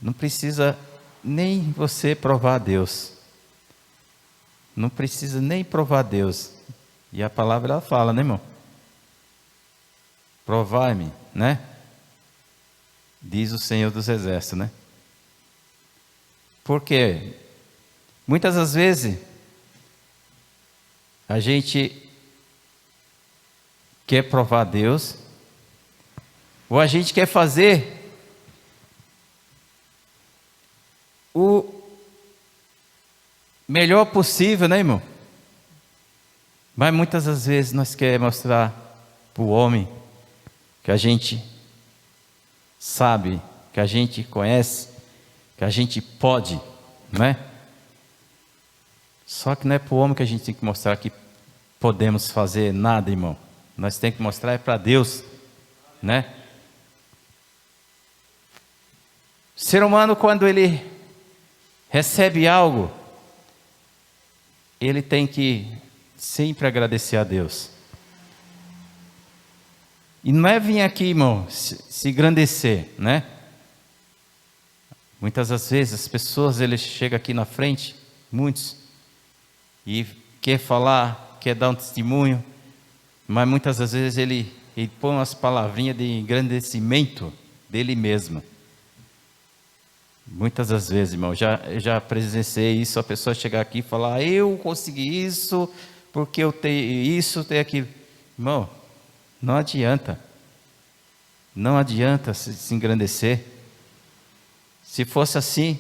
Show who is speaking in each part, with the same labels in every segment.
Speaker 1: Não precisa nem você provar a Deus. Não precisa nem provar a Deus. E a palavra ela fala, né, irmão? Provai-me, né? Diz o Senhor dos Exércitos, né? Porque muitas das vezes a gente quer provar a Deus, ou a gente quer fazer o melhor possível, né, irmão? Mas muitas das vezes nós queremos mostrar para o homem que a gente sabe, que a gente conhece, que a gente pode, não é? Só que não é para o homem que a gente tem que mostrar que podemos fazer nada, irmão. Nós temos que mostrar é para Deus, né? O ser humano, quando ele recebe algo, ele tem que sempre agradecer a Deus. E não é vir aqui, irmão, se engrandecer, né? Muitas das vezes as pessoas, eles chegam aqui na frente, muitos, e quer falar, quer dar um testemunho, mas muitas das vezes ele põe umas palavrinhas de engrandecimento dele mesmo. Muitas das vezes, irmão, já presenciei isso, a pessoa chegar aqui e falar, eu consegui isso, porque eu tenho isso, tenho aquilo. Irmão, não adianta. Não adianta se engrandecer. Se fosse assim,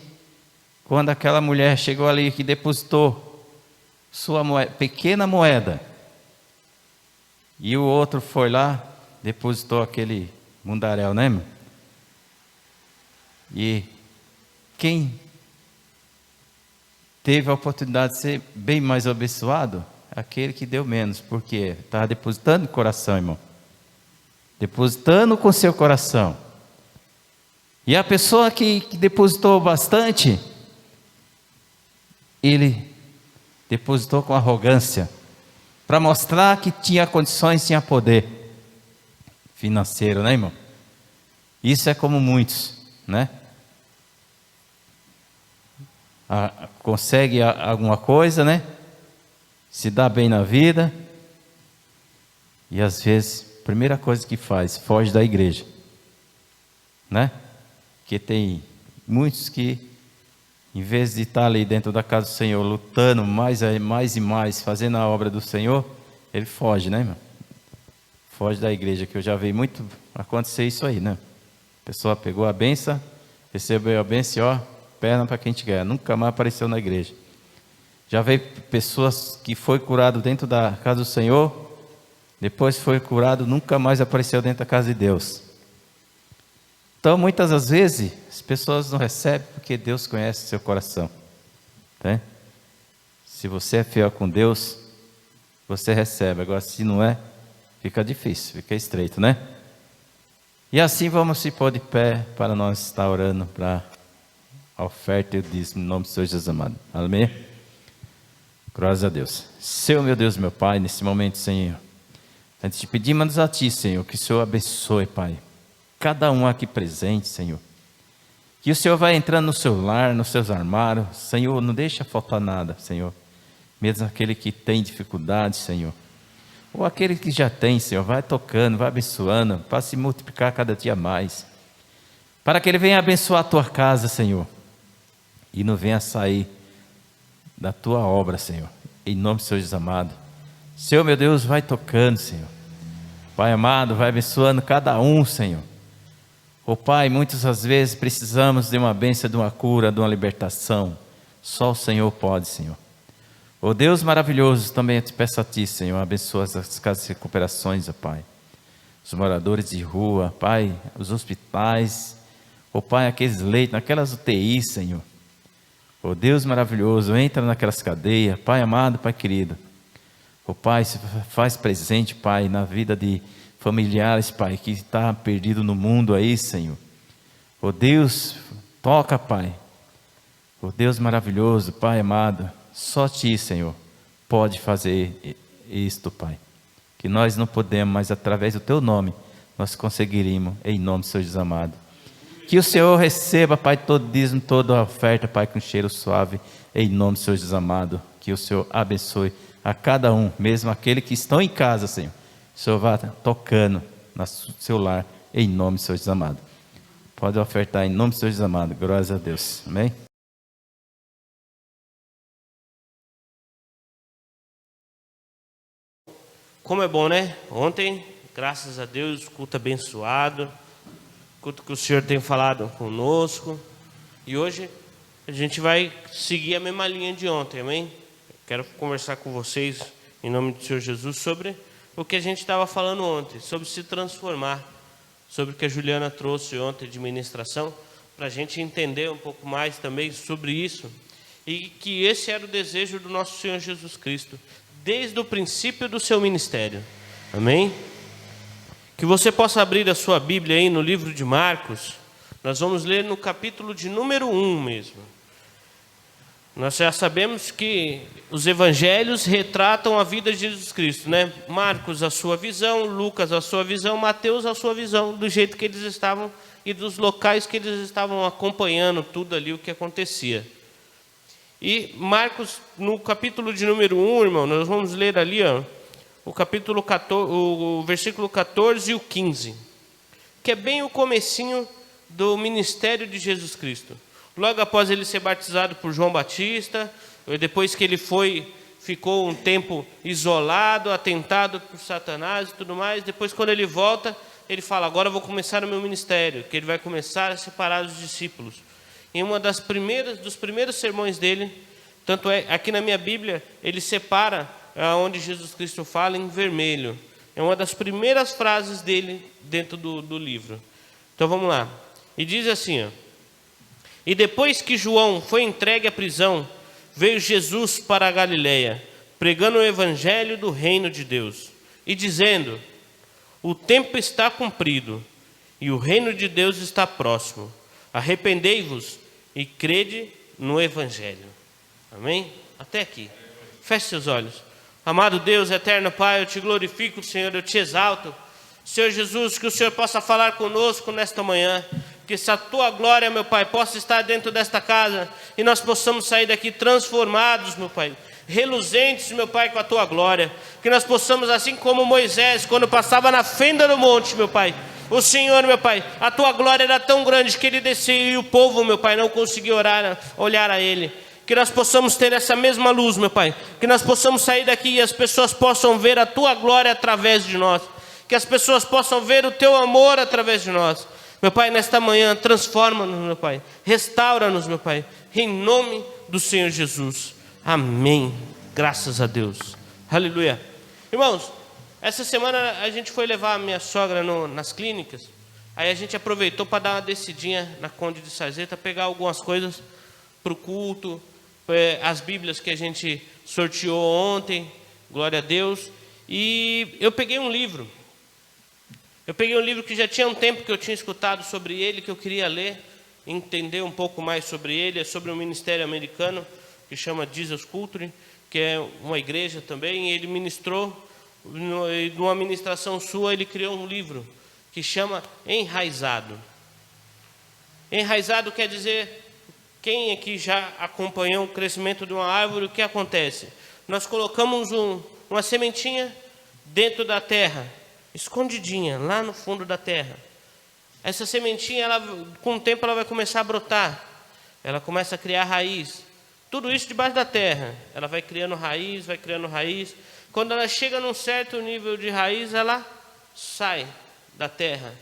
Speaker 1: quando aquela mulher chegou ali que depositou sua pequena moeda, e o outro foi lá, depositou aquele mundaréu, né, irmão? E quem teve a oportunidade de ser bem mais abençoado, aquele que deu menos, porque estava depositando no coração, irmão. Depositando com seu coração. E a pessoa que depositou bastante, ele depositou com arrogância, para mostrar que tinha condições, tinha poder financeiro, né, irmão? Isso é como muitos, né? Consegue alguma coisa, né? Se dá bem na vida, e às vezes, a primeira coisa que faz, foge da igreja, né? Porque tem muitos que, em vez de estar ali dentro da casa do Senhor, lutando mais e mais, fazendo a obra do Senhor, ele foge, né, irmão? Foge da igreja, que eu já vi muito acontecer isso aí, né? A pessoa pegou a benção, recebeu a benção, ó, perna para quem te quer, nunca mais apareceu na igreja. Já veio pessoas que foi curado dentro da casa do Senhor, depois foi curado, nunca mais apareceu dentro da casa de Deus. Então, muitas das vezes, as pessoas não recebem porque Deus conhece o seu coração. Tá? Se você é fiel com Deus, você recebe. Agora, se não é, fica difícil, fica estreito, né? E assim vamos se pôr de pé para nós estar orando para a oferta e o dízimo, em nome do Senhor Jesus amado. Amém? Glórias a Deus. Senhor, meu Deus, meu Pai, nesse momento, Senhor, antes de pedirmos a Ti, Senhor, que o Senhor abençoe, Pai, cada um aqui presente, Senhor. Que o Senhor vai entrando no seu lar, nos seus armários, Senhor, não deixa faltar nada, Senhor. Mesmo aquele que tem dificuldade, Senhor. Ou aquele que já tem, Senhor, vai tocando, vai abençoando, para se multiplicar cada dia mais. Para que Ele venha abençoar a tua casa, Senhor. E não venha sair da tua obra, Senhor. Em nome do Senhor Jesus amado. Senhor, meu Deus, vai tocando, Senhor. Pai amado, vai abençoando cada um, Senhor. Ô Pai, muitas das vezes precisamos de uma bênção, de uma cura, de uma libertação. Só o Senhor pode, Senhor. Ô Deus maravilhoso, também eu te peço a Ti, Senhor, abençoa as casas de recuperações, ó Pai. Os moradores de rua, Pai, os hospitais, ô Pai, aqueles leitos, naquelas UTIs, Senhor. Ô Deus maravilhoso, entra naquelas cadeias, Pai amado, Pai querido. Ô Pai, se faz presente, Pai, na vida de familiares, Pai, que está perdido no mundo aí, Senhor. Ô Deus, toca, Pai. Ô Deus maravilhoso, Pai amado, só Ti, Senhor, pode fazer isto, Pai. Que nós não podemos, mas através do Teu nome, nós conseguiríamos, em nome do Senhor Jesus amado. Que o Senhor receba, Pai, todo dízimo, toda a oferta, Pai, com cheiro suave, em nome do Senhor Jesus amado. Que o Senhor abençoe a cada um, mesmo aquele que estão em casa, Senhor. O Senhor vá tocando no seu lar, em nome do Senhor Jesus amado. Pode ofertar em nome do Senhor Jesus amado. Glórias a Deus. Amém?
Speaker 2: Como é bom, né? Ontem, graças a Deus, culto abençoado, culto que o Senhor tem falado conosco. E hoje a gente vai seguir a mesma linha de ontem, amém? Quero conversar com vocês, em nome do Senhor Jesus, sobre o que a gente estava falando ontem, sobre se transformar, sobre o que a Juliana trouxe ontem de ministração, para a gente entender um pouco mais também sobre isso. E que esse era o desejo do nosso Senhor Jesus Cristo, desde o princípio do seu ministério. Amém? Que você possa abrir a sua Bíblia aí no livro de Marcos. Nós vamos ler no capítulo de número 1 mesmo. Nós já sabemos que os evangelhos retratam a vida de Jesus Cristo, né? Marcos a sua visão, Lucas a sua visão, Mateus a sua visão, do jeito que eles estavam e dos locais que eles estavam acompanhando tudo ali o que acontecia. E Marcos, no capítulo de número 1, irmão, nós vamos ler ali, ó, o capítulo 14, o versículo 14 e o 15, que é bem o comecinho do ministério de Jesus Cristo. Logo após ele ser batizado por João Batista, depois que ele ficou um tempo isolado, atentado por Satanás e tudo mais, depois quando ele volta, ele fala, agora eu vou começar o meu ministério, que ele vai começar a separar os discípulos. Em uma dos primeiros sermões dele, tanto é, aqui na minha Bíblia, ele separa onde Jesus Cristo fala em vermelho. É uma das primeiras frases dele dentro do livro. Então vamos lá. E diz assim, ó, e depois que João foi entregue à prisão, veio Jesus para a Galileia, pregando o evangelho do reino de Deus, e dizendo, o tempo está cumprido, e o reino de Deus está próximo. Arrependei-vos e crede no evangelho. Amém? Até aqui. Feche seus olhos. Amado Deus, eterno Pai, eu te glorifico, Senhor, eu te exalto. Senhor Jesus, que o Senhor possa falar conosco nesta manhã, que essa tua glória, meu Pai, possa estar dentro desta casa e nós possamos sair daqui transformados, meu Pai, reluzentes, meu Pai, com a tua glória. Que nós possamos, assim como Moisés, quando passava na fenda do monte, meu Pai, o Senhor, meu Pai, a tua glória era tão grande que ele desceu e o povo, meu Pai, não conseguia olhar a ele. Que nós possamos ter essa mesma luz, meu Pai. Que nós possamos sair daqui e as pessoas possam ver a tua glória através de nós. Que as pessoas possam ver o teu amor através de nós. Meu Pai, nesta manhã, transforma-nos, meu Pai. Restaura-nos, meu Pai. Em nome do Senhor Jesus. Amém. Graças a Deus. Aleluia. Irmãos, essa semana a gente foi levar a minha sogra nas clínicas. Aí a gente aproveitou para dar uma descidinha na Conde de Sarjeta, pegar algumas coisas para o culto, as Bíblias que a gente sorteou ontem, glória a Deus. E eu peguei um livro. Eu peguei um livro que já tinha um tempo que eu tinha escutado sobre ele, que eu queria ler, entender um pouco mais sobre ele. É sobre um ministério americano que chama Jesus Culture, que é uma igreja também. E ele ministrou, numa ministração sua, ele criou um livro que chama Enraizado. Enraizado quer dizer, quem aqui já acompanhou o crescimento de uma árvore, o que acontece? Nós colocamos uma sementinha dentro da terra, escondidinha, lá no fundo da terra. Essa sementinha, com o tempo, ela vai começar a brotar. Ela começa a criar raiz. Tudo isso debaixo da terra. Ela vai criando raiz, vai criando raiz. Quando ela chega num certo nível de raiz, ela sai da terra.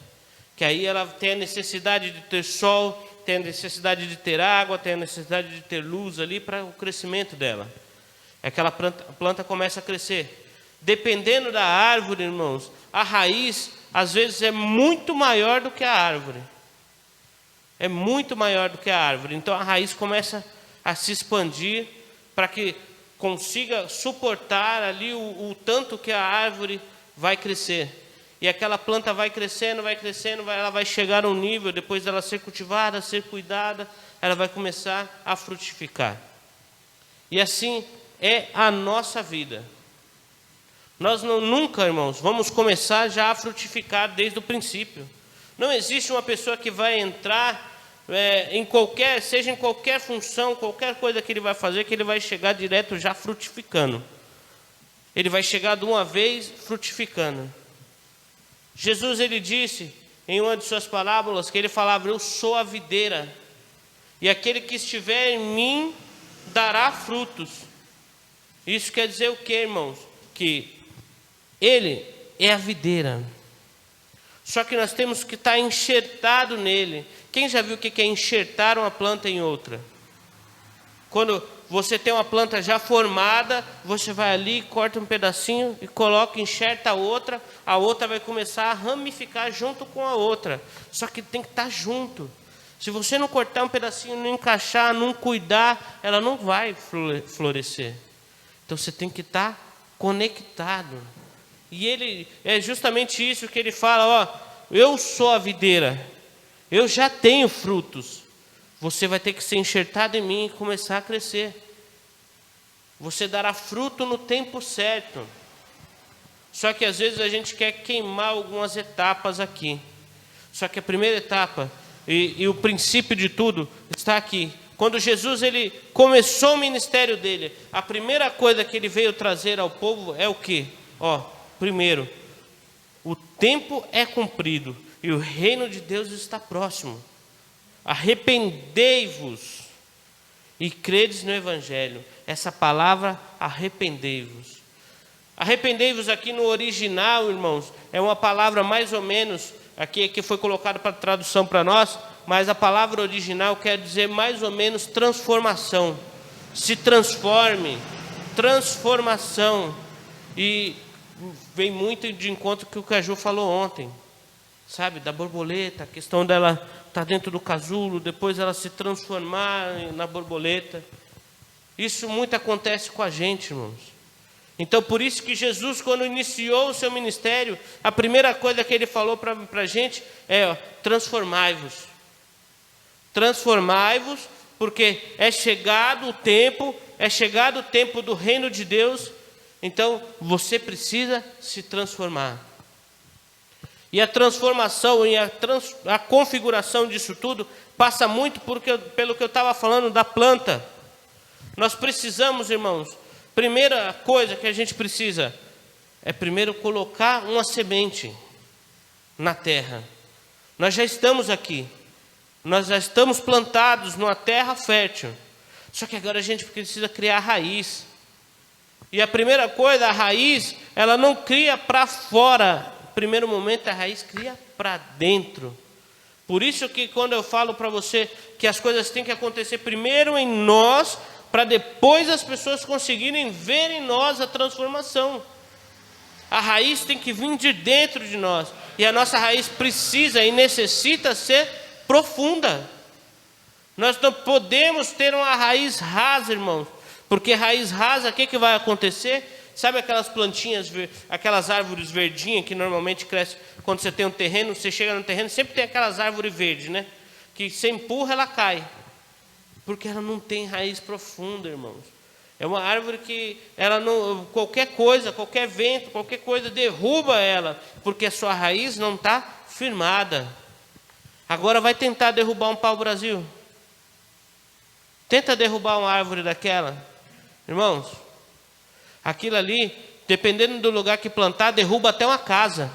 Speaker 2: Que aí ela tem a necessidade de ter sol, tem a necessidade de ter água, tem a necessidade de ter luz ali para o crescimento dela. Aquela planta começa a crescer. Dependendo da árvore, irmãos, a raiz às vezes é muito maior do que a árvore. É muito maior do que a árvore. Então a raiz começa a se expandir para que consiga suportar ali o tanto que a árvore vai crescer. E aquela planta vai crescendo, ela vai chegar a um nível, depois dela ser cultivada, ser cuidada, ela vai começar a frutificar. E assim é a nossa vida. Nós nunca, irmãos, vamos começar já a frutificar desde o princípio. Não existe uma pessoa que vai entrar seja em qualquer função, qualquer coisa que ele vai fazer, que ele vai chegar direto já frutificando. Ele vai chegar de uma vez frutificando. Jesus, ele disse em uma de suas parábolas, que ele falava: eu sou a videira, e aquele que estiver em mim dará frutos. Isso quer dizer o que, irmãos? Que ele é a videira. Só que nós temos que estar enxertado nele. Quem já viu o que é enxertar uma planta em outra? Quando você tem uma planta já formada, você vai ali, corta um pedacinho e coloca, enxerta a outra vai começar a ramificar junto com a outra. Só que tem que estar junto. Se você não cortar um pedacinho, não encaixar, não cuidar, ela não vai florescer. Então você tem que estar conectado. E ele é justamente isso que ele fala: ó, eu sou a videira, eu já tenho frutos. Você vai ter que ser enxertado em mim e começar a crescer. Você dará fruto no tempo certo. Só que às vezes a gente quer queimar algumas etapas aqui. Só que a primeira etapa e o princípio de tudo está aqui. Quando Jesus ele começou o ministério dele, a primeira coisa que ele veio trazer ao povo é o quê? Primeiro, o tempo é cumprido e o reino de Deus está próximo. Arrependei-vos e credes no Evangelho. Essa palavra, arrependei-vos. Arrependei-vos aqui no original, irmãos, é uma palavra mais ou menos, aqui que foi colocada para tradução para nós, mas a palavra original quer dizer mais ou menos transformação. Se transforme, transformação. E vem muito de encontro que o Caju falou ontem, sabe, da borboleta, a questão dela estar dentro do casulo, depois ela se transformar na borboleta. Isso muito acontece com a gente, irmãos. Então, por isso que Jesus, quando iniciou o seu ministério, a primeira coisa que ele falou para a gente é: transformai-vos. Transformai-vos, porque é chegado o tempo do reino de Deus. Então, você precisa se transformar. E a transformação e a configuração disso tudo passa muito pelo que eu estava falando da planta. Nós precisamos, irmãos, primeira coisa que a gente precisa é primeiro colocar uma semente na terra. Nós já estamos aqui, nós já estamos plantados numa terra fértil, só que agora a gente precisa criar raiz. E a primeira coisa, a raiz, ela não cria para fora. No primeiro momento, a raiz cria para dentro. Por isso que quando eu falo para você que as coisas têm que acontecer primeiro em nós, para depois as pessoas conseguirem ver em nós a transformação. A raiz tem que vir de dentro de nós. E a nossa raiz precisa e necessita ser profunda. Nós não podemos ter uma raiz rasa, irmãos. Porque raiz rasa, o que vai acontecer? Sabe aquelas plantinhas, aquelas árvores verdinhas que normalmente crescem quando você tem um terreno, você chega no terreno, sempre tem aquelas árvores verdes, né? Que você empurra, ela cai. Porque ela não tem raiz profunda, irmãos. É uma árvore que ela não, qualquer coisa, qualquer vento, qualquer coisa derruba ela, porque a sua raiz não está firmada. Agora vai tentar derrubar um pau-brasil. Tenta derrubar uma árvore daquela. Irmãos, aquilo ali, dependendo do lugar que plantar, derruba até uma casa.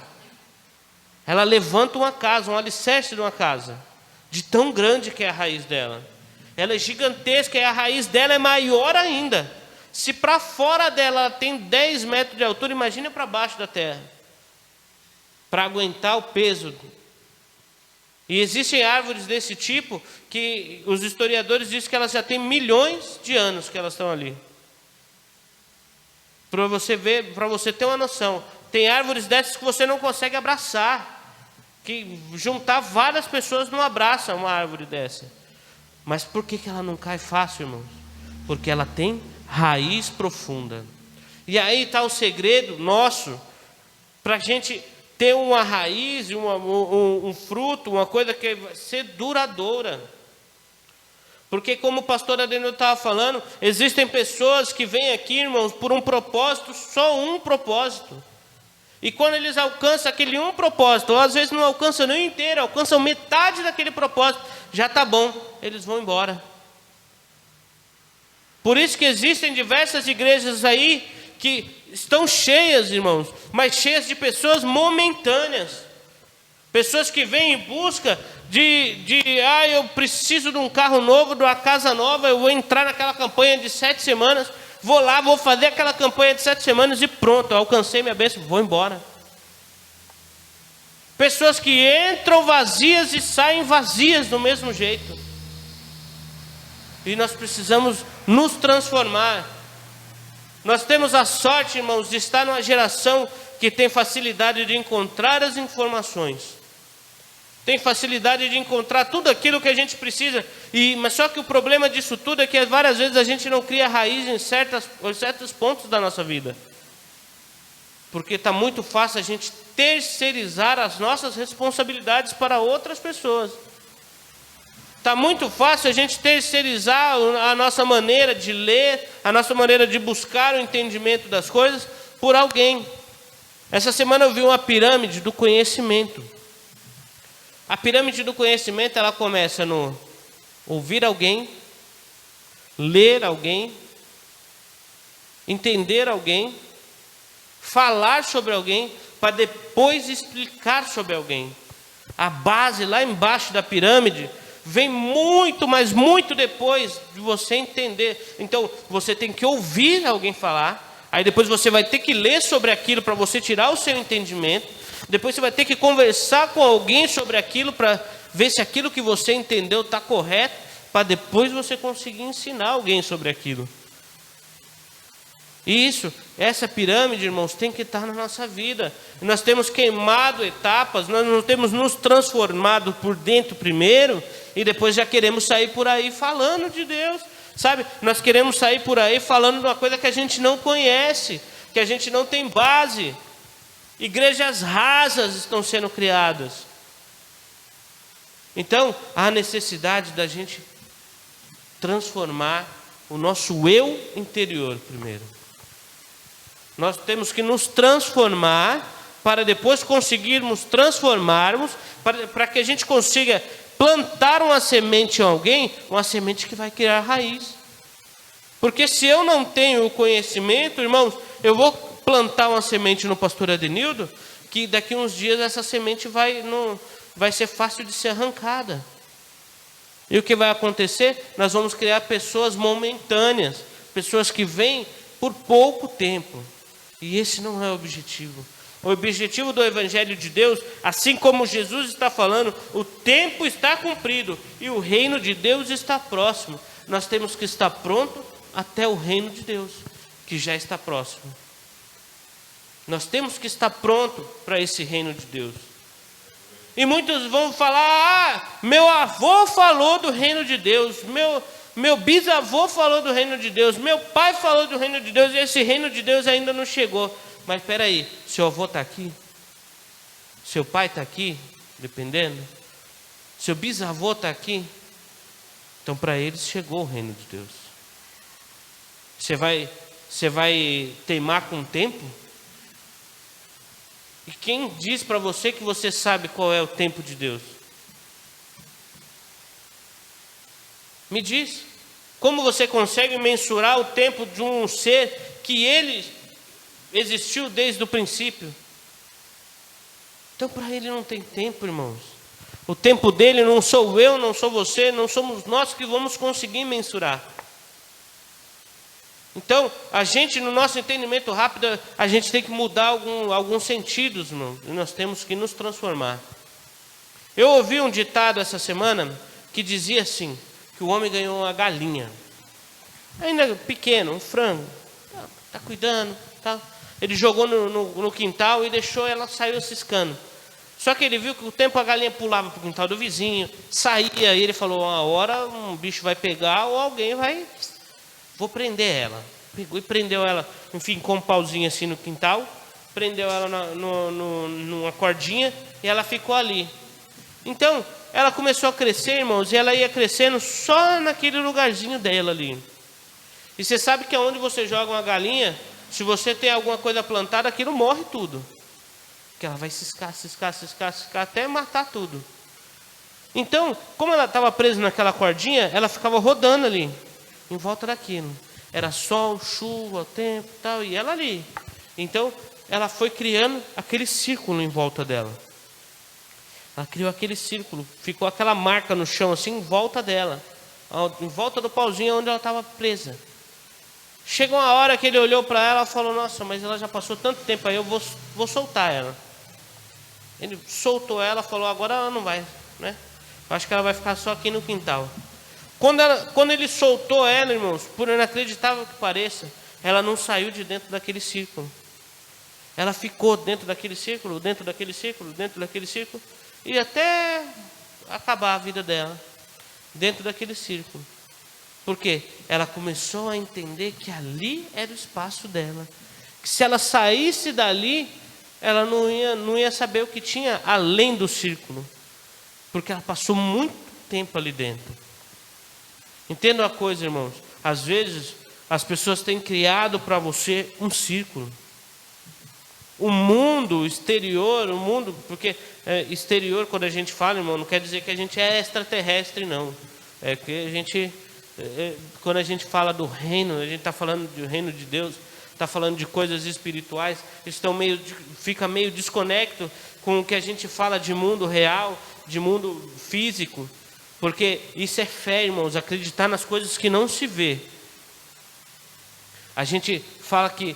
Speaker 2: Ela levanta uma casa, um alicerce de uma casa, de tão grande que é a raiz dela. Ela é gigantesca e a raiz dela é maior ainda. Se para fora dela ela tem 10 metros de altura, imagina para baixo da terra, para aguentar o peso. E existem árvores desse tipo que os historiadores dizem que elas já têm milhões de anos que elas estão ali. Para você ver, para você ter uma noção, tem árvores dessas que você não consegue abraçar, que juntar várias pessoas não abraçam uma árvore dessa. Mas por que ela não cai fácil, irmãos? Porque ela tem raiz profunda. E aí está o segredo nosso, para a gente ter uma raiz, um fruto, uma coisa que vai ser duradoura. Porque como o pastor Adriano estava falando, existem pessoas que vêm aqui, irmãos, por um propósito, só um propósito. E quando eles alcançam aquele um propósito, ou às vezes não alcançam nem inteiro, alcançam metade daquele propósito, já está bom, eles vão embora. Por isso que existem diversas igrejas aí que estão cheias, irmãos, mas cheias de pessoas momentâneas. Pessoas que vêm em busca eu preciso de um carro novo, de uma casa nova, eu vou entrar naquela campanha de 7 semanas, vou lá, vou fazer aquela campanha de 7 semanas e pronto, eu alcancei minha bênção, vou embora. Pessoas que entram vazias e saem vazias do mesmo jeito. E nós precisamos nos transformar. Nós temos a sorte, irmãos, de estar numa geração que tem facilidade de encontrar as informações. Tem facilidade de encontrar tudo aquilo que a gente precisa. Mas só que o problema disso tudo é que várias vezes a gente não cria raiz em certos pontos da nossa vida. Porque está muito fácil a gente terceirizar as nossas responsabilidades para outras pessoas. Está muito fácil a gente terceirizar a nossa maneira de ler, a nossa maneira de buscar o entendimento das coisas por alguém. Essa semana eu vi uma pirâmide do conhecimento. A pirâmide do conhecimento, ela começa no ouvir alguém, ler alguém, entender alguém, falar sobre alguém, para depois explicar sobre alguém. A base lá embaixo da pirâmide vem muito, mas muito depois de você entender. Então, você tem que ouvir alguém falar, aí depois você vai ter que ler sobre aquilo para você tirar o seu entendimento. Depois você vai ter que conversar com alguém sobre aquilo para ver se aquilo que você entendeu está correto, para depois você conseguir ensinar alguém sobre aquilo. E essa pirâmide, irmãos, tem que estar na nossa vida. Nós temos queimado etapas, nós não temos nos transformado por dentro primeiro, e depois já queremos sair por aí falando de Deus. Sabe, nós queremos sair por aí falando de uma coisa que a gente não conhece, que a gente não tem base. Igrejas rasas estão sendo criadas. Então, há necessidade da gente transformar o nosso eu interior primeiro. Nós temos que nos transformar para depois conseguirmos transformarmos, para que a gente consiga plantar uma semente em alguém, uma semente que vai criar raiz. Porque se eu não tenho o conhecimento, irmãos, eu vou plantar uma semente no pastor Adenildo, que daqui uns dias essa semente vai ser fácil de ser arrancada. E o que vai acontecer? Nós vamos criar pessoas momentâneas, pessoas que vêm por pouco tempo. E esse não é o objetivo. O objetivo do Evangelho de Deus, assim como Jesus está falando, o tempo está cumprido e o reino de Deus está próximo. Nós temos que estar pronto até o reino de Deus, que já está próximo. Nós temos que estar pronto para esse reino de Deus. E muitos vão falar: meu avô falou do reino de Deus, meu bisavô falou do reino de Deus, meu pai falou do reino de Deus, e esse reino de Deus ainda não chegou. Mas espera aí, seu avô está aqui? Seu pai está aqui? Dependendo. Seu bisavô está aqui? Então para eles chegou o reino de Deus. Você vai teimar com o tempo? E quem diz para você que você sabe qual é o tempo de Deus? Me diz, como você consegue mensurar o tempo de um ser que ele existiu desde o princípio? Então para ele não tem tempo, irmãos. O tempo dele não sou eu, não sou você, não somos nós que vamos conseguir mensurar. Então, a gente, no nosso entendimento rápido, a gente tem que mudar alguns sentidos, irmão, e nós temos que nos transformar. Eu ouvi um ditado essa semana que dizia assim, que o homem ganhou uma galinha, ainda pequeno, um frango, está cuidando, tá? Ele jogou no quintal e deixou ela, saiu ciscando. Só que ele viu que o tempo a galinha pulava para o quintal do vizinho, saía, e ele falou: uma hora um bicho vai pegar ou alguém vai... Vou prender ela. Pegou e prendeu ela, enfim, com um pauzinho assim no quintal, prendeu ela numa cordinha e ela ficou ali. Então, ela começou a crescer, irmãos, e ela ia crescendo só naquele lugarzinho dela ali. E você sabe que aonde você joga uma galinha, se você tem alguma coisa plantada, aquilo morre tudo. Porque ela vai ciscar, até matar tudo. Então, como ela estava presa naquela cordinha, ela ficava rodando ali, em volta daquilo. Era sol, chuva, tempo e tal, e ela ali. Então, ela foi criando aquele círculo em volta dela. Ela criou aquele círculo, ficou aquela marca no chão, assim, em volta dela. Em volta do pauzinho onde ela estava presa. Chegou uma hora que ele olhou para ela e falou, nossa, mas ela já passou tanto tempo aí, eu vou soltar ela. Ele soltou ela, falou, agora ela não vai, né? Acho que ela vai ficar só aqui no quintal. Quando ele soltou ela, irmãos, por inacreditável que pareça, ela não saiu de dentro daquele círculo. Ela ficou dentro daquele círculo, dentro daquele círculo, dentro daquele círculo, e até acabar a vida dela, dentro daquele círculo. Por quê? Ela começou a entender que ali era o espaço dela. Que se ela saísse dali, ela não ia saber o que tinha além do círculo. Porque ela passou muito tempo ali dentro. Entenda uma coisa, irmãos. Às vezes, as pessoas têm criado para você um círculo. O mundo exterior, porque exterior, quando a gente fala, irmão, não quer dizer que a gente é extraterrestre, não. É que a gente, quando a gente fala do reino, a gente está falando do reino de Deus, está falando de coisas espirituais, fica meio desconecto com o que a gente fala de mundo real, de mundo físico, porque isso é fé, irmãos, acreditar nas coisas que não se vê. A gente fala que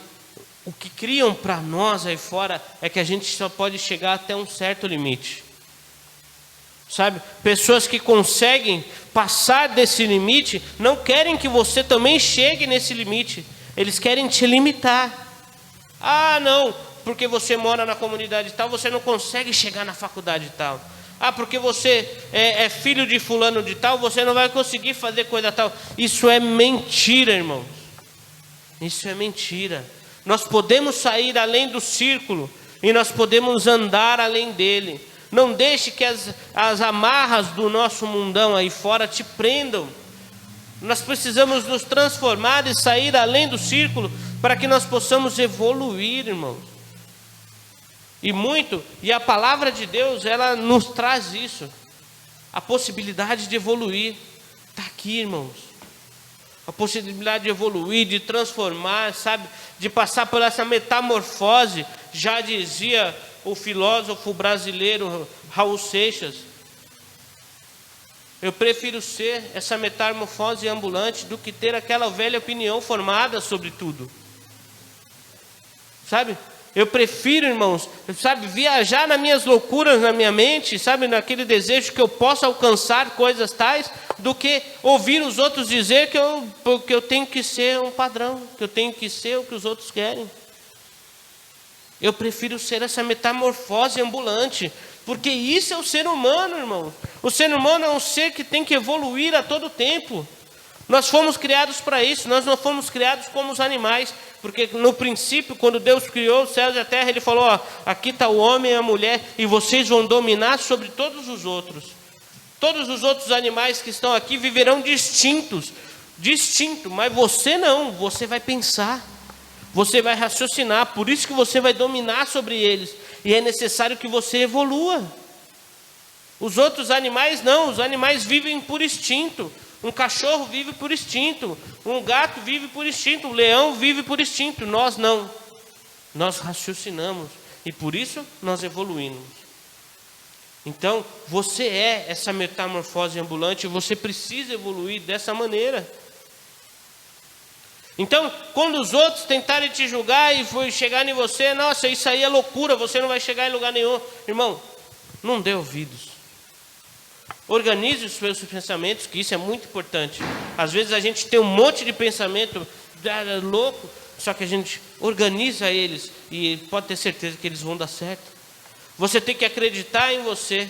Speaker 2: o que criam para nós aí fora é que a gente só pode chegar até um certo limite. Sabe? Pessoas que conseguem passar desse limite não querem que você também chegue nesse limite. Eles querem te limitar. Ah, não, porque você mora na comunidade tal, você não consegue chegar na faculdade tal. Ah, porque você é filho de fulano de tal, você não vai conseguir fazer coisa tal. Isso é mentira, irmãos. Isso é mentira. Nós podemos sair além do círculo e nós podemos andar além dele. Não deixe que as amarras do nosso mundão aí fora te prendam. Nós precisamos nos transformar e sair além do círculo para que nós possamos evoluir, irmãos. E a palavra de Deus, ela nos traz isso. A possibilidade de evoluir está aqui, irmãos. A possibilidade de evoluir, de transformar, sabe? De passar por essa metamorfose. Já dizia o filósofo brasileiro Raul Seixas. Eu prefiro ser essa metamorfose ambulante do que ter aquela velha opinião formada sobre tudo. Sabe? Eu prefiro, irmãos, sabe, viajar nas minhas loucuras, na minha mente, sabe, naquele desejo que eu possa alcançar coisas tais, do que ouvir os outros dizer que eu tenho que ser um padrão, que eu tenho que ser o que os outros querem. Eu prefiro ser essa metamorfose ambulante, porque isso é o ser humano, irmão. O ser humano é um ser que tem que evoluir a todo tempo. Nós fomos criados para isso, nós não fomos criados como os animais, porque no princípio, quando Deus criou os céus e a terra, Ele falou, ó, aqui está o homem e a mulher, e vocês vão dominar sobre todos os outros. Todos os outros animais que estão aqui viverão distinto, mas você não, você vai pensar, você vai raciocinar, por isso que você vai dominar sobre eles, e é necessário que você evolua. Os outros animais não, os animais vivem por instinto. Um cachorro vive por instinto, um gato vive por instinto, um leão vive por instinto. Nós não. Nós raciocinamos e por isso nós evoluímos. Então, você é essa metamorfose ambulante e você precisa evoluir dessa maneira. Então, quando os outros tentarem te julgar e chegar em você, nossa, isso aí é loucura, você não vai chegar em lugar nenhum. Irmão, não dê ouvidos. Organize os seus pensamentos, que isso é muito importante. Às vezes a gente tem um monte de pensamento louco, só que a gente organiza eles e pode ter certeza que eles vão dar certo. Você tem que acreditar em você.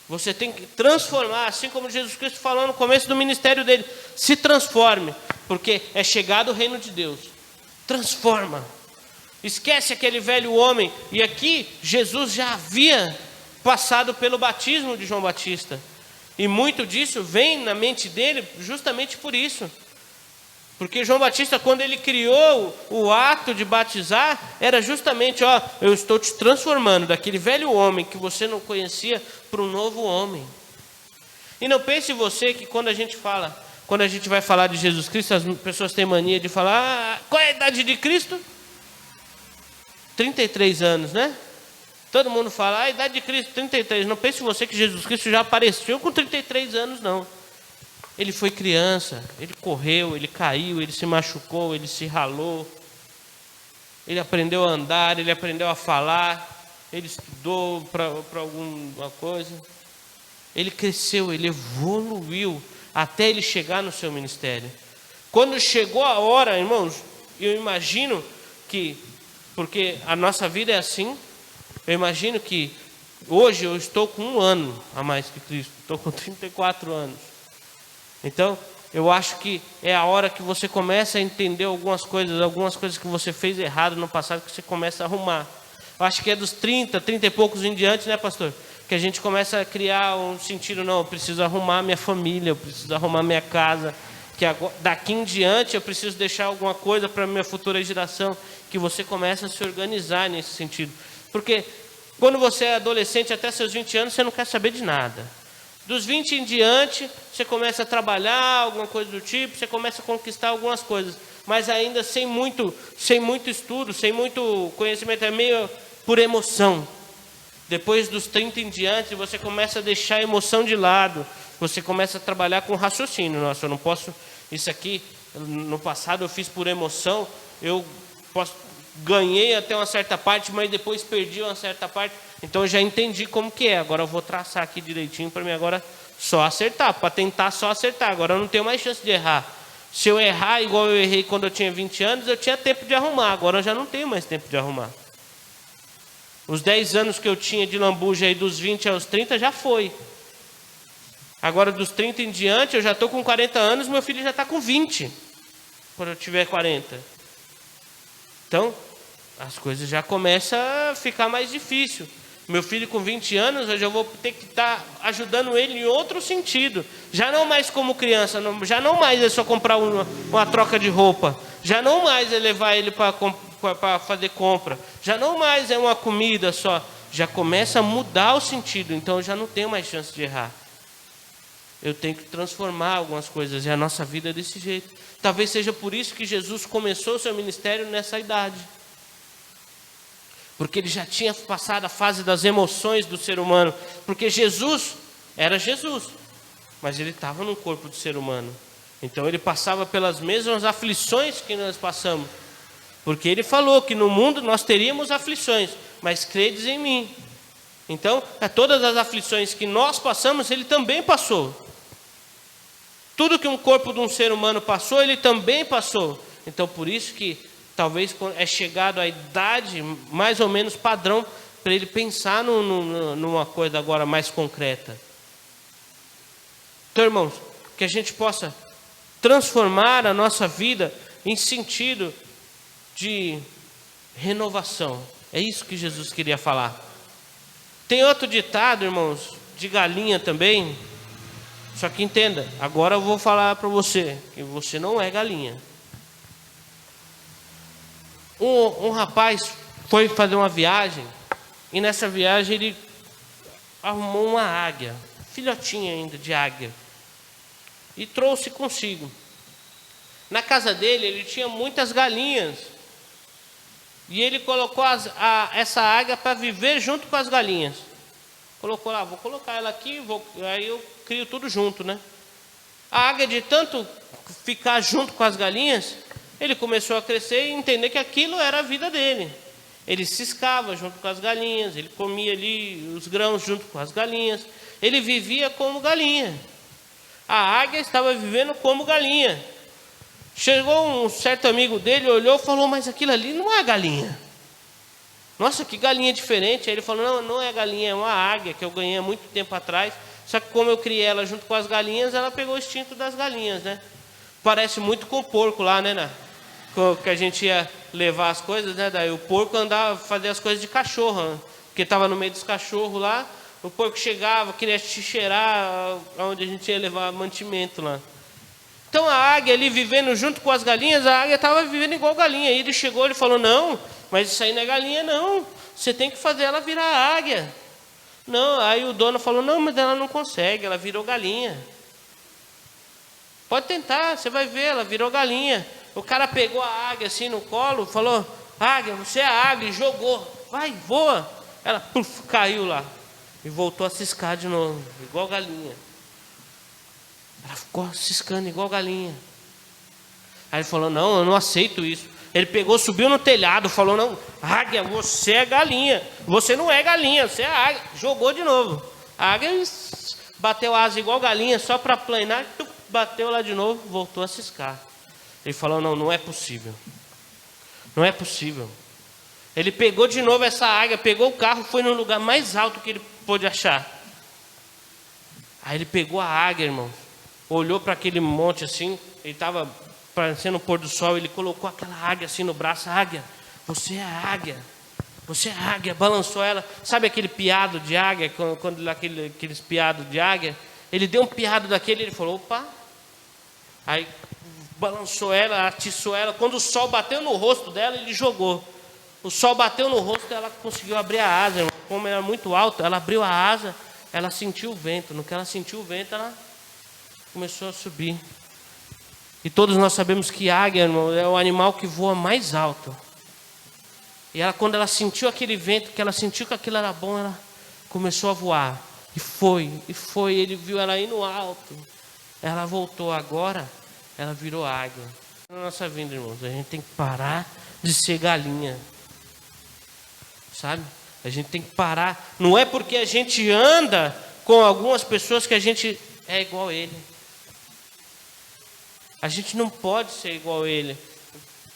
Speaker 2: Você tem que transformar, assim como Jesus Cristo falou no começo do ministério dele. Se transforme, porque é chegado o reino de Deus. Transforma. Esquece aquele velho homem. E aqui Jesus já havia passado pelo batismo de João Batista. E muito disso vem na mente dele justamente por isso. Porque João Batista, quando ele criou o ato de batizar, era justamente, ó, eu estou te transformando daquele velho homem que você não conhecia para um novo homem. E não pense você que quando a gente vai falar de Jesus Cristo, as pessoas têm mania de falar, qual é a idade de Cristo? 33 anos, né? Todo mundo fala, a idade de Cristo, 33. Não pense você que Jesus Cristo já apareceu com 33 anos, não. Ele foi criança, ele correu, ele caiu, ele se machucou, ele se ralou. Ele aprendeu a andar, ele aprendeu a falar, ele estudou para alguma coisa. Ele cresceu, ele evoluiu até ele chegar no seu ministério. Quando chegou a hora, irmãos, eu imagino que, porque a nossa vida é assim, eu imagino que hoje eu estou com 1 ano a mais que Cristo, estou com 34 anos. Então, eu acho que é a hora que você começa a entender algumas coisas que você fez errado no passado, que você começa a arrumar. Eu acho que é dos 30 e poucos em diante, né, pastor? Que a gente começa a criar um sentido, não, eu preciso arrumar minha família, eu preciso arrumar minha casa, que agora, daqui em diante eu preciso deixar alguma coisa para a minha futura geração, que você começa a se organizar nesse sentido. Porque quando você é adolescente, até seus 20 anos, você não quer saber de nada. Dos 20 em diante, você começa a trabalhar, alguma coisa do tipo, você começa a conquistar algumas coisas, mas ainda sem muito estudo, sem muito conhecimento, é meio por emoção. Depois dos 30 em diante, você começa a deixar a emoção de lado, você começa a trabalhar com raciocínio. Nossa, eu não posso, isso aqui, no passado eu fiz por emoção, ganhei até uma certa parte, mas depois perdi uma certa parte, então eu já entendi como que é. Agora eu vou traçar aqui direitinho para mim agora só acertar, para tentar só acertar. Agora eu não tenho mais chance de errar. Se eu errar igual eu errei quando eu tinha 20 anos, eu tinha tempo de arrumar. Agora eu já não tenho mais tempo de arrumar. Os 10 anos que eu tinha de lambuja aí, dos 20 aos 30, já foi. Agora dos 30 em diante, eu já estou com 40 anos, meu filho já está com 20, quando eu tiver 40. Então, as coisas já começam a ficar mais difícil. Meu filho com 20 anos, eu já vou ter que estar ajudando ele em outro sentido. Já não mais como criança, já não mais é só comprar uma troca de roupa. Já não mais é levar ele para fazer compra. Já não mais é uma comida só. Já começa a mudar o sentido, então eu já não tenho mais chance de errar. Eu tenho que transformar algumas coisas, e a nossa vida é desse jeito. Talvez seja por isso que Jesus começou o seu ministério nessa idade. Porque ele já tinha passado a fase das emoções do ser humano. Porque Jesus era Jesus, mas ele estava no corpo do ser humano. Então ele passava pelas mesmas aflições que nós passamos. Porque ele falou que no mundo nós teríamos aflições, mas credes em mim. Então, todas as aflições que nós passamos, ele também passou. Tudo que um corpo de um ser humano passou, ele também passou. Então, por isso que talvez é chegado a idade mais ou menos padrão para ele pensar numa coisa agora mais concreta. Então, irmãos, que a gente possa transformar a nossa vida em sentido de renovação. É isso que Jesus queria falar. Tem outro ditado, irmãos, de galinha também. Só que entenda, agora eu vou falar para você que você não é galinha. Um rapaz foi fazer uma viagem, e nessa viagem ele arrumou uma águia, filhotinha ainda de águia, e trouxe consigo. Na casa dele ele tinha muitas galinhas, e ele colocou essa águia para viver junto com as galinhas. Colocou lá, vou colocar ela aqui, aí eu crio tudo junto, né? A águia, de tanto ficar junto com as galinhas, ele começou a crescer e entender que aquilo era a vida dele. Ele ciscava junto com as galinhas, ele comia ali os grãos junto com as galinhas. Ele vivia como galinha. A águia estava vivendo como galinha. Chegou um certo amigo dele, olhou e falou, mas aquilo ali não é galinha. Nossa, que galinha diferente. Aí ele falou, não é galinha, é uma águia que eu ganhei há muito tempo atrás. Só que como eu criei ela junto com as galinhas, ela pegou o instinto das galinhas, né? Parece muito com o porco lá, né? Que a gente ia levar as coisas, né? Daí o porco andava, fazia as coisas de cachorro, né? Porque estava no meio dos cachorros lá. O porco chegava, queria te cheirar onde a gente ia levar mantimento lá. Então a águia ali vivendo junto com as galinhas, a águia estava vivendo igual galinha. Aí ele chegou, ele falou, não, mas isso aí não é galinha não, você tem que fazer ela virar águia. Não, aí o dono falou, não, mas ela não consegue, ela virou galinha. Pode tentar, você vai ver, ela virou galinha. O cara pegou a águia assim no colo, falou, águia, você é a águia, e jogou, vai, voa. Ela puf, caiu lá e voltou a ciscar de novo, igual galinha. Ela ficou ciscando igual galinha. Aí ele falou, não, eu não aceito isso. Ele pegou, subiu no telhado, falou, não, águia, você é galinha. Você não é galinha, você é águia. Jogou de novo. A águia bateu a asa igual galinha, só para planar, bateu lá de novo, voltou a ciscar. Ele falou, não, não é possível. Não é possível. Ele pegou de novo essa águia, pegou o carro, foi no lugar mais alto que ele pôde achar. Aí ele pegou a águia, irmão. Olhou para aquele monte assim, ele estava parecendo o pôr do sol, ele colocou aquela águia assim no braço, águia, você é a águia, você é a águia, balançou ela, sabe aquele piado de águia, quando aqueles piados de águia, ele deu um piado daquele, ele falou, opa, aí balançou ela, atiçou ela, quando o sol bateu no rosto dela, ele jogou, o sol bateu no rosto, ela conseguiu abrir a asa, como era muito alto, ela abriu a asa, ela sentiu o vento, no que ela sentiu o vento, ela começou a subir. E todos nós sabemos que águia, irmão, é o animal que voa mais alto. E ela, quando ela sentiu aquele vento, que ela sentiu que aquilo era bom, ela começou a voar. E foi. Ele viu ela aí no alto. Ela voltou agora, ela virou águia. Na nossa vida, irmãos, a gente tem que parar de ser galinha. Sabe? A gente tem que parar. Não é porque a gente anda com algumas pessoas que a gente é igual a ele. A gente não pode ser igual a ele.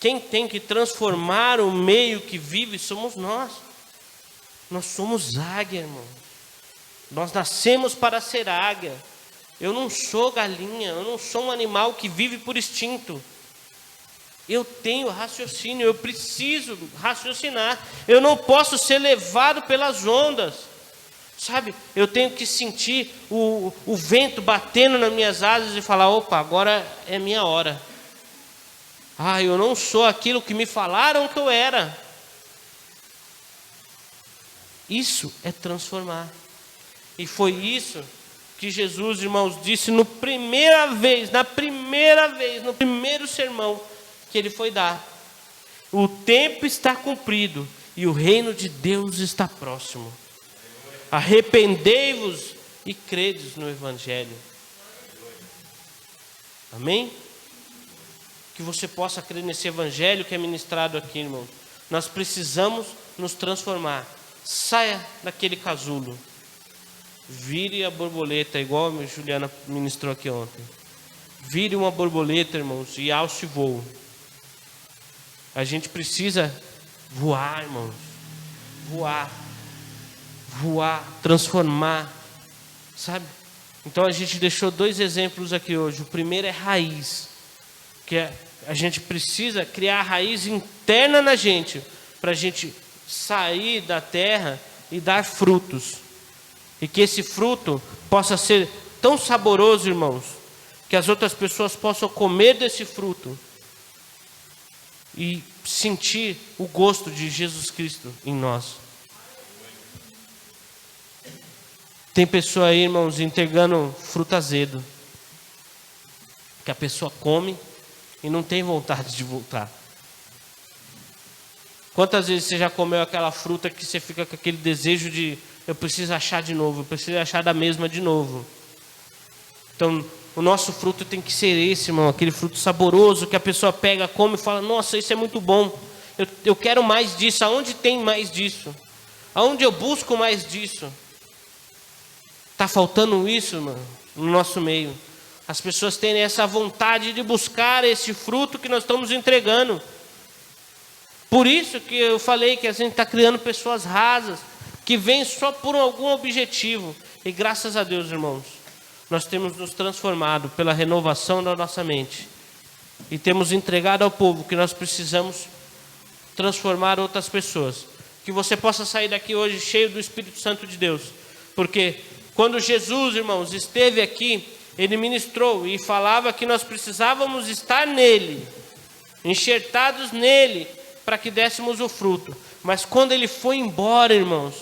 Speaker 2: Quem tem que transformar o meio que vive somos nós. Nós somos águia, irmão. Nós nascemos para ser águia. Eu não sou galinha, eu não sou um animal que vive por instinto. Eu tenho raciocínio, eu preciso raciocinar. Eu não posso ser levado pelas ondas. Sabe, eu tenho que sentir o vento batendo nas minhas asas e falar, opa, agora é minha hora. Ah, eu não sou aquilo que me falaram que eu era. Isso é transformar. E foi isso que Jesus, irmãos, disse no primeiro sermão que ele foi dar. O tempo está cumprido e o reino de Deus está próximo. Arrependei-vos e credes no Evangelho. Amém? Que você possa crer nesse Evangelho que é ministrado aqui, irmão. Nós precisamos nos transformar. Saia daquele casulo. Vire a borboleta, igual a Juliana ministrou aqui ontem. Vire uma borboleta, irmãos, e alce voo. A gente precisa voar, irmãos. Voar, transformar, sabe? Então a gente deixou 2 exemplos aqui hoje. O primeiro é raiz, que a gente precisa criar a raiz interna na gente, para a gente sair da terra e dar frutos. E que esse fruto possa ser tão saboroso, irmãos, que as outras pessoas possam comer desse fruto e sentir o gosto de Jesus Cristo em nós. Tem pessoa aí, irmãos, entregando fruto azedo, que a pessoa come e não tem vontade de voltar. Quantas vezes você já comeu aquela fruta que você fica com aquele desejo de eu preciso achar de novo, eu preciso achar da mesma de novo. Então, o nosso fruto tem que ser esse, irmão, aquele fruto saboroso que a pessoa pega, come e fala, nossa, isso é muito bom, eu quero mais disso. Aonde tem mais disso? Aonde eu busco mais disso? Está faltando isso, mano, no nosso meio. As pessoas têm essa vontade de buscar esse fruto que nós estamos entregando. Por isso que eu falei que a gente está criando pessoas rasas, que vêm só por algum objetivo. E graças a Deus, irmãos, nós temos nos transformado pela renovação da nossa mente. E temos entregado ao povo que nós precisamos transformar outras pessoas. Que você possa sair daqui hoje cheio do Espírito Santo de Deus. Porque quando Jesus, irmãos, esteve aqui, ele ministrou e falava que nós precisávamos estar nele, enxertados nele, para que dessemos o fruto. Mas quando ele foi embora, irmãos,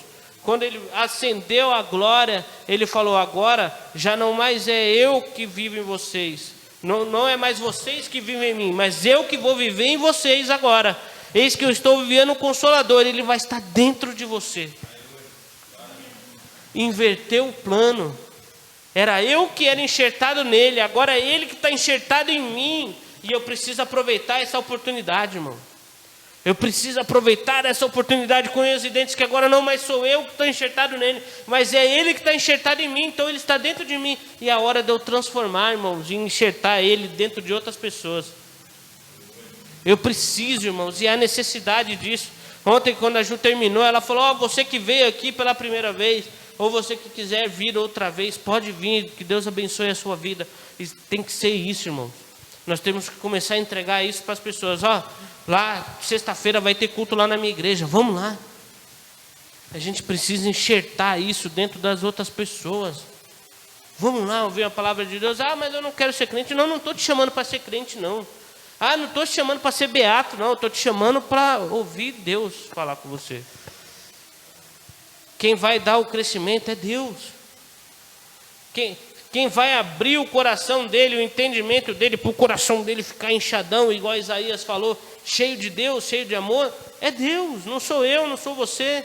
Speaker 2: quando ele ascendeu a glória, ele falou: agora já não mais é eu que vivo em vocês, não é mais vocês que vivem em mim, mas eu que vou viver em vocês agora. Eis que eu estou enviando o Consolador, ele vai estar dentro de você. Inverteu o plano. Era eu que era enxertado nele, agora é ele que está enxertado em mim. E eu preciso aproveitar essa oportunidade, irmão. Eu preciso aproveitar essa oportunidade com os dentes, que agora não mais sou eu que estou enxertado nele, mas é ele que está enxertado em mim, então ele está dentro de mim. E é a hora de eu transformar, irmãos, e enxertar ele dentro de outras pessoas. Eu preciso, irmãos, e há necessidade disso. Ontem, quando a Ju terminou, ela falou: você que veio aqui pela primeira vez, ou você que quiser vir outra vez, pode vir, que Deus abençoe a sua vida. E tem que ser isso, irmãos. Nós temos que começar a entregar isso para as pessoas. Lá, sexta-feira vai ter culto lá na minha igreja, vamos lá. A gente precisa enxertar isso dentro das outras pessoas. Vamos lá ouvir a palavra de Deus. Mas eu não quero ser crente. Não estou te chamando para ser crente, não. Não estou te chamando para ser beato, não. Estou te chamando para ouvir Deus falar com você. Quem vai dar o crescimento é Deus. Quem vai abrir o coração dele, o entendimento dele, para o coração dele ficar inchadão, igual Isaías falou, cheio de Deus, cheio de amor, é Deus, não sou eu, não sou você.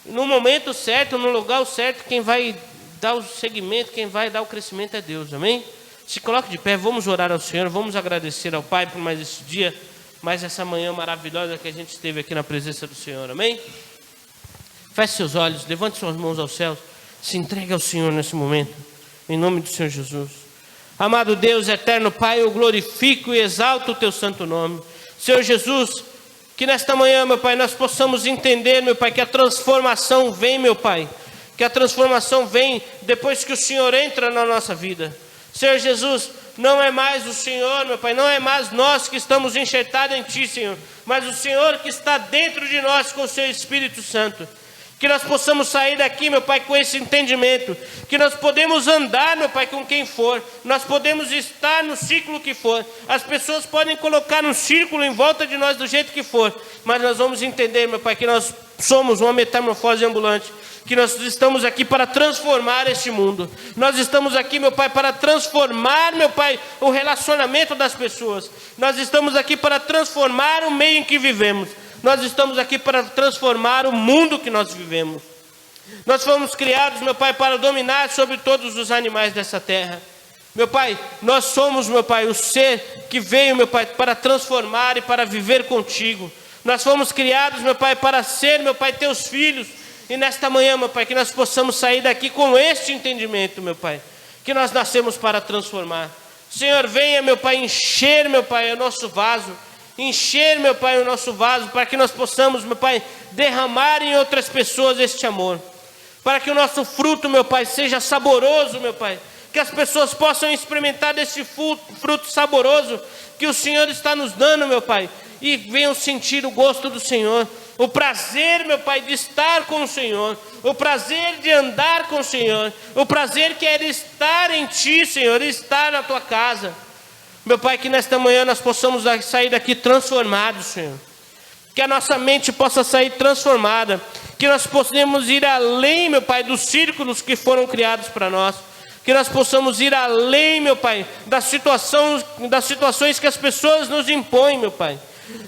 Speaker 2: No momento certo, no lugar certo, quem vai dar o segmento, quem vai dar o crescimento é Deus, amém? Se coloque de pé, vamos orar ao Senhor, vamos agradecer ao Pai por mais esse dia, mais essa manhã maravilhosa que a gente esteve aqui na presença do Senhor, amém? Feche seus olhos, levante suas mãos aos céus, se entregue ao Senhor nesse momento. Em nome do Senhor Jesus. Amado Deus, eterno Pai, eu glorifico e exalto o teu santo nome. Senhor Jesus, que nesta manhã, meu Pai, nós possamos entender, meu Pai, que a transformação vem, meu Pai. Que a transformação vem depois que o Senhor entra na nossa vida. Senhor Jesus, não é mais o Senhor, meu Pai, não é mais nós que estamos enxertados em Ti, Senhor, mas o Senhor que está dentro de nós com o Seu Espírito Santo. Que nós possamos sair daqui, meu Pai, com esse entendimento. Que nós podemos andar, meu Pai, com quem for. Nós podemos estar no círculo que for. As pessoas podem colocar um círculo em volta de nós do jeito que for. Mas nós vamos entender, meu Pai, que nós somos uma metamorfose ambulante. Que nós estamos aqui para transformar este mundo. Nós estamos aqui, meu Pai, para transformar, meu Pai, o relacionamento das pessoas. Nós estamos aqui para transformar o meio em que vivemos. Nós estamos aqui para transformar o mundo que nós vivemos. Nós fomos criados, meu Pai, para dominar sobre todos os animais dessa terra. Meu Pai, nós somos, meu Pai, o ser que veio, meu Pai, para transformar e para viver contigo. Nós fomos criados, meu Pai, para ser, meu Pai, teus filhos. E nesta manhã, meu Pai, que nós possamos sair daqui com este entendimento, meu Pai, que nós nascemos para transformar. Senhor, venha, meu Pai, encher, meu Pai, o nosso vaso. Encher, meu Pai, o nosso vaso, para que nós possamos, meu Pai, derramar em outras pessoas este amor. Para que o nosso fruto, meu Pai, seja saboroso, meu Pai. Que as pessoas possam experimentar desse fruto saboroso que o Senhor está nos dando, meu Pai. E venham sentir o gosto do Senhor. O prazer, meu Pai, de estar com o Senhor. O prazer de andar com o Senhor. O prazer que é estar em Ti, Senhor, estar na Tua casa. Meu Pai, que nesta manhã nós possamos sair daqui transformados, Senhor. Que a nossa mente possa sair transformada. Que nós possamos ir além, meu Pai, dos círculos que foram criados para nós. Que nós possamos ir além, meu Pai, das situações que as pessoas nos impõem, meu Pai.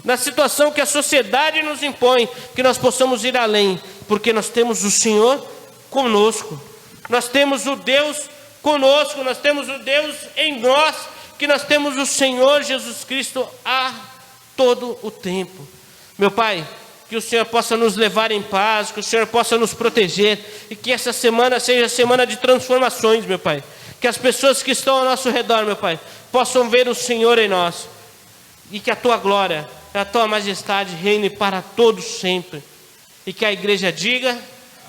Speaker 2: Na situação que a sociedade nos impõe. Que nós possamos ir além. Porque nós temos o Senhor conosco. Nós temos o Deus conosco. Nós temos o Deus em nós. Que nós temos o Senhor Jesus Cristo a todo o tempo. Meu Pai, que o Senhor possa nos levar em paz, que o Senhor possa nos proteger, e que essa semana seja semana de transformações, meu Pai. Que as pessoas que estão ao nosso redor, meu Pai, possam ver o Senhor em nós, e que a Tua glória, a Tua majestade reine para todos sempre. E que a igreja diga,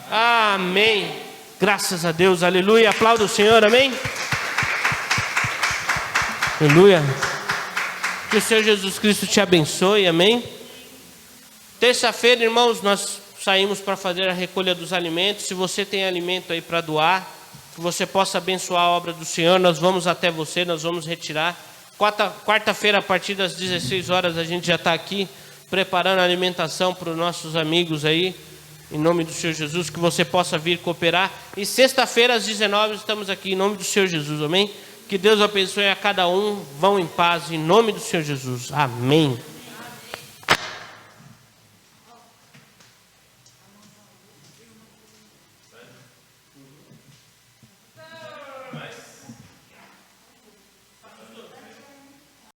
Speaker 2: amém. Graças a Deus, aleluia. Aplauda o Senhor, amém. Aleluia. Que o Senhor Jesus Cristo te abençoe, amém. Terça-feira, irmãos, nós saímos para fazer a recolha dos alimentos. Se você tem alimento aí para doar, que você possa abençoar a obra do Senhor. Nós vamos até você, nós vamos retirar. Quarta-feira, a partir das 16 horas, a gente já está aqui preparando a alimentação para os nossos amigos aí, em nome do Senhor Jesus, que você possa vir cooperar. E sexta-feira, às 19 estamos aqui, em nome do Senhor Jesus, amém? Que Deus abençoe a cada um, vão em paz, em nome do Senhor Jesus, amém.